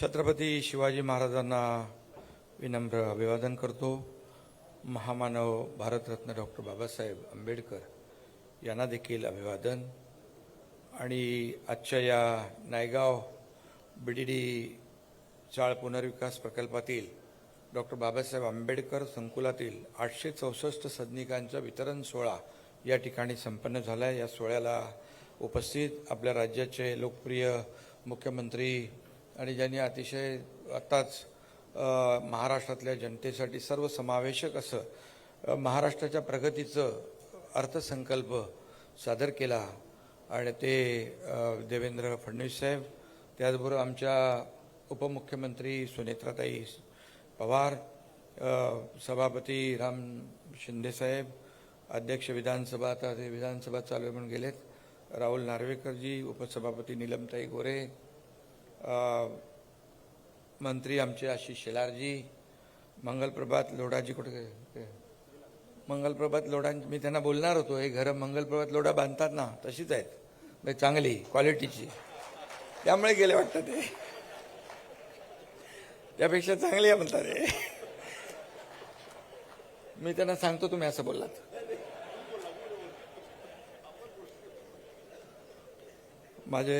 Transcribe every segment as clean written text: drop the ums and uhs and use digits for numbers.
छत्रपती शिवाजी महाराजांना विनम्र अभिवादन करतो। महामानव भारतरत्न डॉक्टर बाबासाहेब आंबेडकर यांना देखील अभिवादन। आणि आजच्या या नायगाव बीडीडी चाळ पुनर्विकास प्रकल्पातील डॉक्टर बाबासाहेब आंबेडकर संकुलातील 864 सदनिकांचा वितरण सोहळा या ठिकाणी संपन्न झाला आहे। या सोहळ्याला उपस्थित आपल्या राज्याचे लोकप्रिय मुख्यमंत्री आणि ज्यांनी अतिशय आताच महाराष्ट्रातल्या जनतेसाठी सर्वसमावेशक असं महाराष्ट्राच्या प्रगतीचं अर्थसंकल्प सादर केला आणि ते देवेंद्र फडणवीस साहेब, त्याचबरोबर आमच्या उपमुख्यमंत्री सुनेत्राताई पवार, सभापती राम शिंदे साहेब, अध्यक्ष विधानसभा, आता ते विधानसभा चालू आहे म्हणून गेलेत, राहुल नार्वेकरजी, उपसभापती नीलमताई गोरे, मंत्री आमचे आशिष शेलारजी, मंगलप्रभात लोढाजी, कुठे मंगलप्रभात लोढा, मी त्यांना बोलणार होतो, हे घरं मंगलप्रभात लोढा बांधतात ना तशीच आहेत, म्हणजे चांगली क्वालिटीची, त्यामुळे गेले वाटतं ते, त्यापेक्षा चांगली आहे म्हणतात ते। मी त्यांना सांगतो तुम्ही असं बोललात। माझे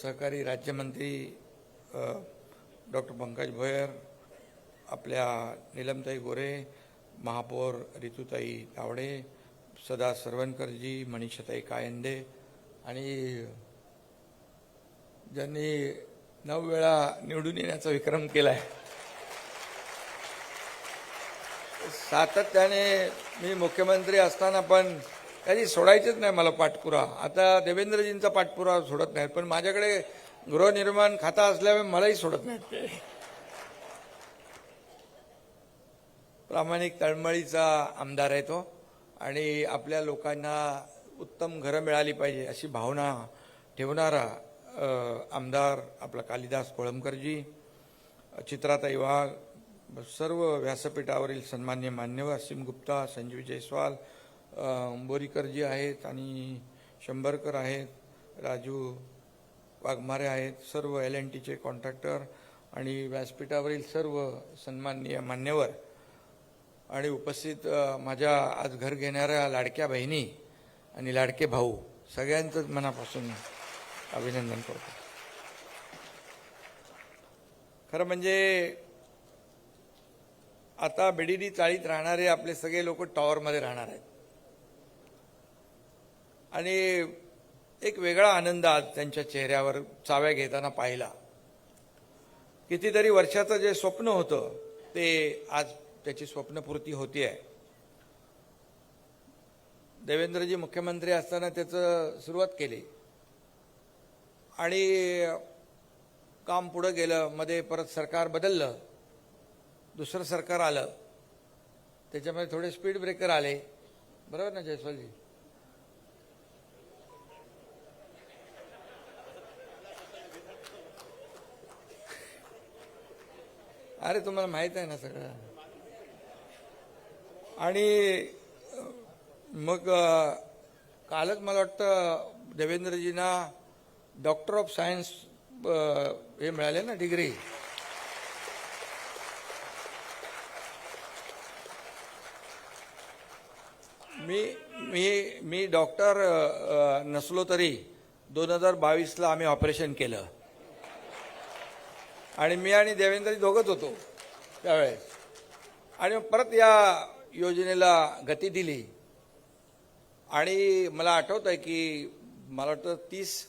सहकारी राज्यमंत्री डॉक्टर पंकज भोयर, आपल्या नीलमताई गोरे, महापौर रितुताई तावडे, सदा सरवणकरजी, मनीषाताई कायंदे आणि ज्यांनी 9 वेळा निवडून येण्याचा विक्रम केलाय, सातत्याने मी मुख्यमंत्री असताना पण कधी सोडायचंच नाही मला पाठपुरा। आता देवेंद्रजींचा पाठपुरा सोडत नाहीत, पण माझ्याकडे गृहनिर्माण खाता असल्यामुळे मलाही सोडत नाहीत ते। प्रामाणिक तळमळीचा आमदार आहे तो आणि आपल्या लोकांना उत्तम घरं मिळाली पाहिजे अशी भावना ठेवणारा आमदार आपला कालिदास कोळंबकरजी, चित्राताई वाघ, सर्व व्यासपीठावरील सन्मान्य मान्यवर असीम गुप्ता, संजीव जयस्वाल, बोरीकरजी आहेत आणि शंभरकर आहेत, राजू वाघमारे आहेत, सर्व LNTचे कॉन्ट्रॅक्टर आणि व्यासपीठावरील सर्व सन्माननीय मान्यवर आणि उपस्थित माझ्या आज घर घेणाऱ्या लाडक्या बहिणी आणि लाडके भाऊ, सगळ्यांचंच मनापासून अभिनंदन करतो। खरं म्हणजे आता बीडीडी चाळीत राहणारे आपले सगळे लोक टॉवरमध्ये राहणार आहेत आणि एक वेगळा आनंद आज त्यांच्या चेहऱ्यावर चाव्या घेताना पाहिला। कितीतरी वर्षाचं जे स्वप्न होतं ते आज त्याची स्वप्नपूर्ती होतीये। देवेंद्रजी मुख्यमंत्री असताना त्याचं सुरुवात केली आणि काम पुढे गेलं, मध्ये परत सरकार बदललं, दुसरं सरकार आलं, त्याच्यामध्ये थोडे स्पीड ब्रेकर आले, बरोबर ना जयस्वालजी? अरे तुम्हाला माहित आहे ना सगळं। आणि मग कालच मला वाटतं देवेंद्रजींना डॉक्टर ऑफ सायन्स हे मिळाले ना, डिग्री। मी डॉक्टर नसलो तरी 2022ला आम्ही ऑपरेशन केलं आणि मी आणि देवेंद्रजी दोघंच होतो त्यावेळेस, आणि परत या योजनेला गती दिली। आणि मला आठवत आहे की मला वाटतं 30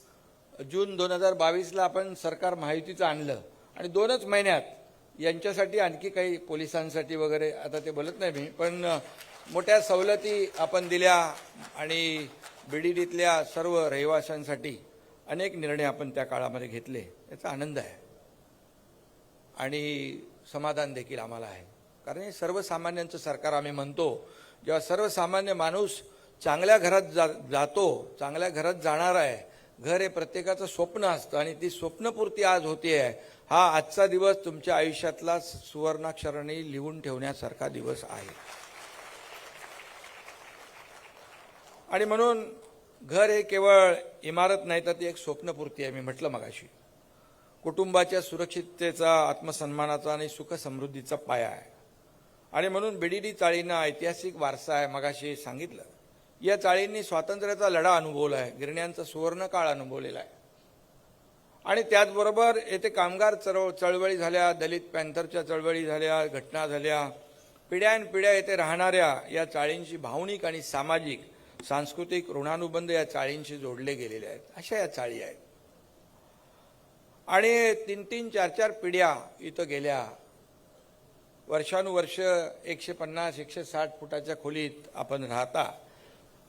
जून 2022ला आपण सरकार महायुतीचं आणलं आणि 2च महिन्यात यांच्यासाठी आणखी काही पोलिसांसाठी वगैरे, आता ते बोलत नाही मी, पण मोठ्या सवलती आपण दिल्या आणि बीडीडीतल्या सर्व रहिवाशांसाठी अनेक निर्णय आपण त्या काळामध्ये घेतले। याचा आनंद आहे आणि समाधान देखील आम्हाला आहे, कारण हे सर्वसामान्यांचं सरकार आम्ही म्हणतो। जेव्हा सर्वसामान्य माणूस चांगल्या घरात जातो, चांगल्या घरात जाणार आहे, घर हे प्रत्येकाचं स्वप्न असतं आणि ती स्वप्नपूर्ती आज होतीये, हा आजचा दिवस तुमच्या आयुष्यातला सुवर्णाक्षराने लिहून ठेवण्यासारखा दिवस आहे। आणि म्हणून घर हे केवळ इमारत नाही तर ती एक स्वप्नपूर्ती आहे। मी म्हटलं मगाशी कुटुंबाच्या सुरक्षिततेचा, आत्मसन्मानाचा आणि सुख समृद्धीचा पाया आहे. आणि म्हणून बीडीडी चाळींना ऐतिहासिक वारसा आहे. मगाशी सांगितलं, या चाळींनी स्वातंत्र्याचा लढा अनुभवला आहे, गिरण्यांचा सुवर्ण काळ अनुभवलेला आहे. आणि त्याचबरोबर येथे कामगार चळवळी झाल्या, दलित पॅंथरच्या चळवळी झाल्या, घटना झाल्या. पिढ्यानपिढ्या येथे राहणाऱ्या या चाळींशी भावनिक आणि सामाजिक सांस्कृतिक ऋणानुबंध या चाळींशी जोडले गेलेले आहेत. अशा या चाळी आहेत. आणि 3-3, 4-4 पिढ्या इथं गेल्या. वर्षानुवर्ष 150, 160 फुटाच्या खोलीत आपण राहता.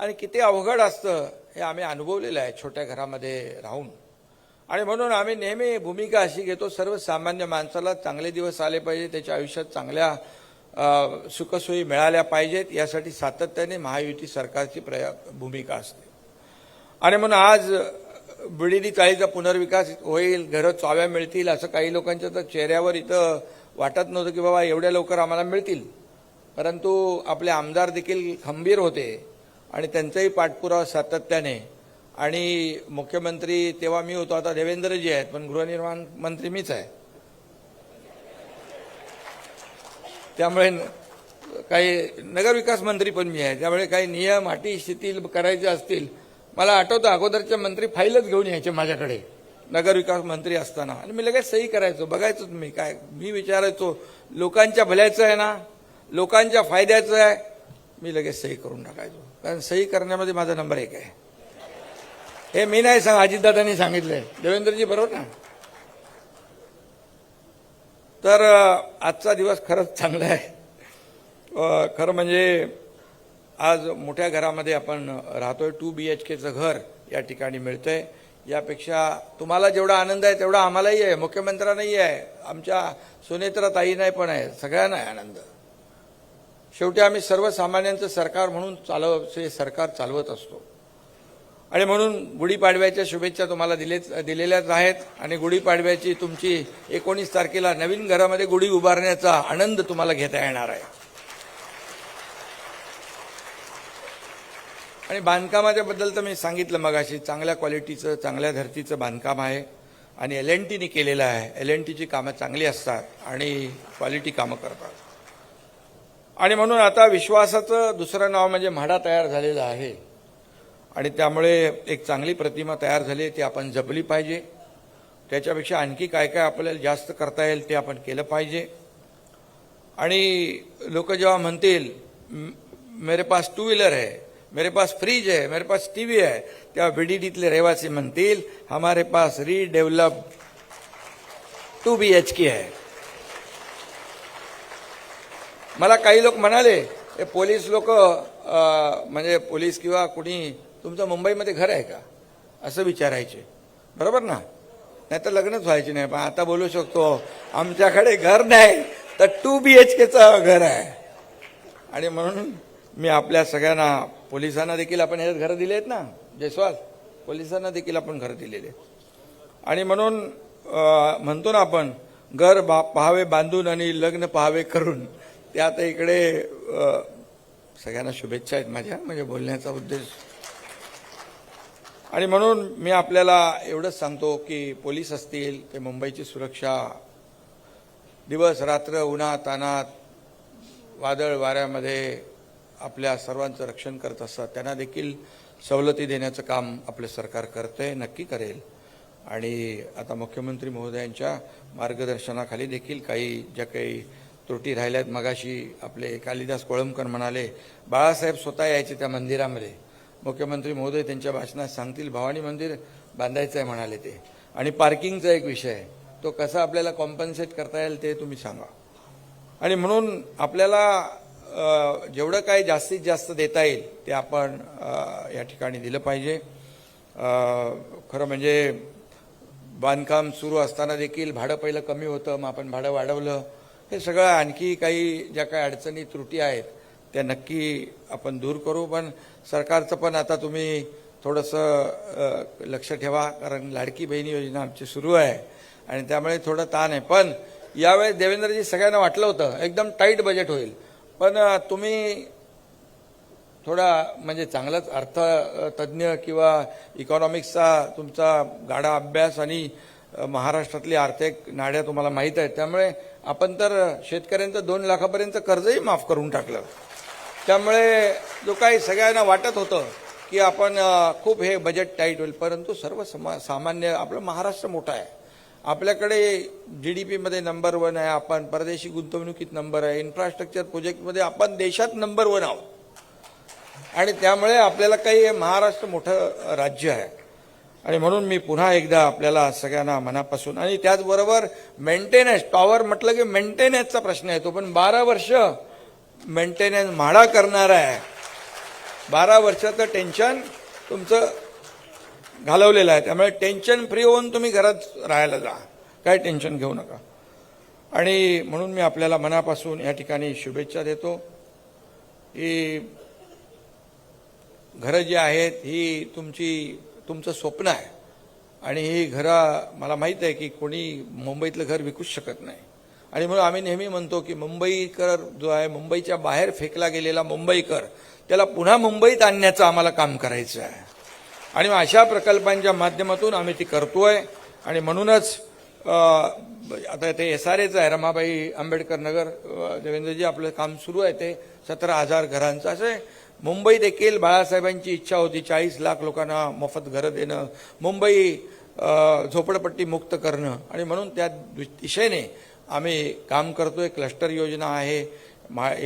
आणि किती अवघड असतं हे आम्ही अनुभवलेलं आहे छोट्या घरामध्ये राहून. आणि म्हणून आम्ही नेहमी भूमिका अशी घेतो, सर्वसामान्य माणसाला चांगले दिवस आले पाहिजे, त्याच्या आयुष्यात चांगल्या सुखसोयी मिळाल्या पाहिजेत, यासाठी सातत्याने महायुती सरकारची भूमिका असते. आणि म्हणून आज बीडीडी चाळीचा पुनर्विकास होईल, घरं चाव्या मिळतील, असं काही लोकांच्या तर चेहऱ्यावर इथं वाटत नव्हतं की बाबा एवढ्या लवकर आम्हाला मिळतील. परंतु आपले आमदार देखील खंबीर होते आणि त्यांचाही पाठपुरावा सातत्याने. आणि मुख्यमंत्री तेव्हा मी होतो, आता देवेंद्रजी आहेत, पण गृहनिर्माण मंत्री मीच आहे. त्यामुळे काही नगरविकास मंत्री पण मी आहे. त्यामुळे काही नियम अटी शिथिल करायचे असतील, मला आठवतं अगोदरचे मंत्री फाईलच घेऊन यायचे माझ्याकडे नगरविकास मंत्री असताना, आणि मी लगेच सही करायचो. बघायचो तुम्ही काय, मी विचारायचो लोकांच्या भल्याचं आहे ना, लोकांच्या फायद्याचं आहे, मी लगेच सही करून टाकायचो. कारण सही करण्यामध्ये माझा नंबर 1 आहे. हे मी नाही सांग, अजितदादांनी सांगितलंय. देवेंद्रजी बरोबर ना. तर आजचा दिवस खरंच चांगला आहे. खरं म्हणजे आज मोठ्या घरामध्ये आपण राहतोय. 2 BHKचं घर या ठिकाणी मिळतंय. यापेक्षा तुम्हाला जेवढा आनंद आहे तेवढा आम्हालाही आहे, मुख्यमंत्र्यांनाही आहे, आमच्या सुनेत्रा ताईंनाही पण आहे, सगळ्यांना आहे आनंद. शेवटी आम्ही सर्वसामान्यांचं सरकार म्हणून सरकार चालवत असतो. आणि म्हणून गुढीपाडव्याच्या शुभेच्छा तुम्हाला दिलेल्याच आहेत. आणि गुढीपाडव्याची तुमची 19 तारखेला नवीन घरामध्ये गुढी उभारण्याचा आनंद तुम्हाला घेता येणार आहे. आणि बांधकामाच्या बद्दल तर मी सांगितलं मगाशी, चांगल्या क्वालिटीचं, चांगल्या धर्तीचं बांधकाम आहे आणि LNTने केलेलं आहे. LNTची कामं चांगली असतात आणि क्वालिटी कामं करतात. आणि म्हणून आता विश्वासाचं दुसरं नाव म्हणजे म्हाडा तयार झालेलं आहे. आणि त्यामुळे एक चांगली प्रतिमा तयार झाली, ती आपण जपली पाहिजे. त्याच्यापेक्षा आणखी काय काय आपल्याला जास्त करता येईल ते आपण केलं पाहिजे. आणि लोक जेव्हा म्हणतील मेरे पास 2 व्हीलर है, मेरे पास फ्रीज है, मेरे पास टीवी है, तेव्हा बीडीडीतले रहिवासी म्हणतील हमारे पास रीडेव्हलप 2 BHK है. मला काही लोक म्हणाले, हे पोलीस लोक म्हणजे पोलीस किंवा कुणी तुमचं मुंबईमध्ये घर आहे का असं विचारायचे. बरोबर ना, नाही तर लग्नच व्हायचे नाही. पण आता बोलू शकतो आमच्याकडे घर नाही तर 2 BHKचं घर आहे. आणि म्हणून मी आपल्या सगळ्यांना, पोलिसांना देखील आपण हे घरं दिले आहेत ना, जयस्वाल पोलिसांना देखील आपण घरं दिलेले. आणि म्हणून म्हणतो ना आपण, घर पहावे बांधून आणि लग्न पहावे करून. ते आता इकडे सगळ्यांना शुभेच्छा आहेत माझ्या, म्हणजे बोलण्याचा उद्देश. आणि म्हणून मी आपल्याला एवढंच सांगतो की पोलीस असतील ते मुंबईची सुरक्षा दिवस रात्र उन्हात तानात वादळ वाऱ्यामध्ये आपल्या सर्वांचं रक्षण करत असतात. त्यांना देखील सवलती देण्याचं काम आपलं सरकार करतंय, नक्की करेल. आणि आता मुख्यमंत्री महोदयांच्या मार्गदर्शनाखाली देखील काही ज्या काही त्रुटी राहिल्यात, मगाशी आपले कालिदास कोळंबकर म्हणाले बाळासाहेब स्वतः यायचे त्या मंदिरामध्ये, मुख्यमंत्री महोदय त्यांच्या भाषणात सांगतील भवानी मंदिर बांधायचं आहे म्हणाले ते. आणि पार्किंगचा एक विषय आहे, तो कसा आपल्याला कॉम्पन्सेट करता येईल ते तुम्ही सांगा. आणि म्हणून आपल्याला जेवढं काही जास्तीत जास्त देता येईल ते आपण या ठिकाणी दिलं पाहिजे. खरं म्हणजे बांधकाम सुरू असताना देखील भाडं पहिलं कमी होतं, मग आपण भाडं वाढवलं. हे सगळं आणखी काही ज्या काही अडचणी त्रुटी आहेत त्या नक्की आपण दूर करू. पण सरकारचं पण आता तुम्ही थोडंसं लक्ष ठेवा, कारण लाडकी बहिणी योजना आमची सुरू आहे आणि त्यामुळे थोडं ताण आहे. पण यावेळेस देवेंद्रजी सगळ्यांना वाटलं होतं एकदम टाईट बजेट होईल, पण तुम्ही थोडा म्हणजे चांगलाच अर्थतज्ञ किंवा इकॉनॉमिक्सचा तुमचा गाढा अभ्यास आणि महाराष्ट्रातली आर्थिक नाड्या तुम्हाला माहीत आहेत. त्यामुळे आपण तर शेतकऱ्यांचं 2 लाखापर्यंत कर्जही माफ करून टाकलं. त्यामुळे जो काही सगळ्यांना वाटत होतं की आपण खूप हे बजेट टाईट होईल, परंतु सामान्य आपलं महाराष्ट्र मोठा आहे. आपल्याकडे GDP मध्ये नंबर 1 आहे, आपण परदेशी गुंतवणुकीत नंबर आहे, इन्फ्रास्ट्रक्चर प्रोजेक्टमध्ये आपण देशात नंबर 1 आहोत. आणि त्यामुळे आपल्याला काही महाराष्ट्र मोठं राज्य आहे. आणि म्हणून मी पुन्हा एकदा आपल्याला सगळ्यांना मनापासून, आणि त्याचबरोबर मेंटेनन्स, टॉवर म्हटलं की मेंटेनन्सचा प्रश्न येतो, पण 12 वर्ष मेंटेनन्स म्हाडा करणार आहे. 12 वर्षाचं टेन्शन तुमचं घालवलेलं आहे. त्यामुळे टेन्शन फ्री होऊन तुम्ही घरात राहायला जा, काय टेन्शन घेऊ नका. आणि म्हणून मी आपल्याला मनापासून या ठिकाणी शुभेच्छा देतो. ही घरं जी आहेत ही तुमचं स्वप्न आहे. आणि ही घरं मला माहीत आहे की कोणी मुंबईतलं घर विकूच शकत नाही. आणि म्हणून आम्ही नेहमी म्हणतो की मुंबईकर जो आहे, मुंबईच्या बाहेर फेकला गेलेला मुंबईकर, त्याला पुन्हा मुंबईत आणण्याचं आम्हाला काम करायचं आहे. आणि अशा प्रकल्पांच्या माध्यमातून आम्ही ती करतोय. आणि म्हणूनच आता ते SRAचं आहे, रमाबाई आंबेडकर नगर, देवेंद्रजी आपलं काम सुरू आहे, ते 17,000 घरांचं. असे मुंबई देखील बाळासाहेबांची इच्छा होती 40 लाख लोकांना मोफत घरं देणं, मुंबई झोपडपट्टी मुक्त करणं. आणि म्हणून त्या दिशेने आम्ही काम करतोय. क्लस्टर योजना आहे,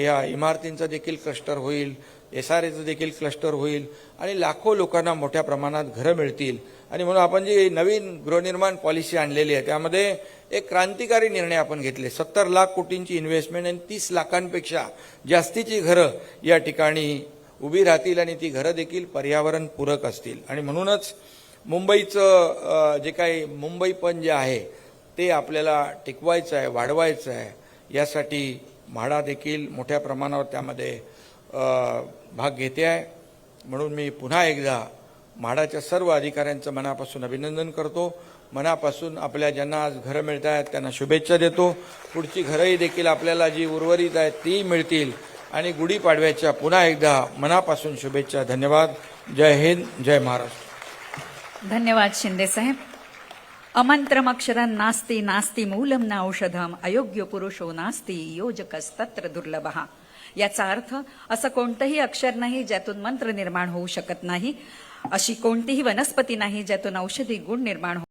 या इमारतींचं देखील क्लस्टर होईल, SRAचं देखील क्लस्टर होईल, आणि लाखो लोकांना मोठ्या प्रमाणात घरं मिळतील. आणि म्हणून आपण जी नवीन गृहनिर्माण पॉलिसी आणलेली आहे त्यामध्ये एक क्रांतिकारी निर्णय आपण घेतले. 70 लाख कोटींची इन्व्हेस्टमेंट आणि 30 लाखांपेक्षा जास्तीची घरं या ठिकाणी उभी राहतील, आणि ती घरं देखील पर्यावरणपूरक असतील. आणि म्हणूनच मुंबईचं जे काही मुंबईपण जे आहे ते आपल्याला टिकवायचं आहे, वाढवायचं आहे. यासाठी म्हाडा देखील मोठ्या प्रमाणावर त्यामध्ये भाग घेते आहे. म्हणून मी पुन्हा एकदा म्हाडाच्या सर्व अधिकाऱ्यांचं मनापासून अभिनंदन करतो. मनापासून आपल्या ज्यांना आज घरं मिळत आहेत त्यांना शुभेच्छा देतो. पुढची घरंही देखील आपल्याला जी उर्वरित आहेत ती मिळतील. आणि गुढीपाडव्याच्या पुन्हा एकदा मनापासून शुभेच्छा. धन्यवाद. जय हिंद, जय महाराष्ट्र. धन्यवाद शिंदे साहेब. अमंत्रमक्षरं नास्ति नास्ति मूलं न औषधम अयोग्य पुरुषो नास्ति योजकस्तत्र दुर्लभः. याचा अर्थ असं कोणतंही अक्षर नाही ज्यातून मंत्र निर्माण होऊ शकत नाही, अशी कोणतीही वनस्पती नाही ज्यातून औषधी गुण निर्माण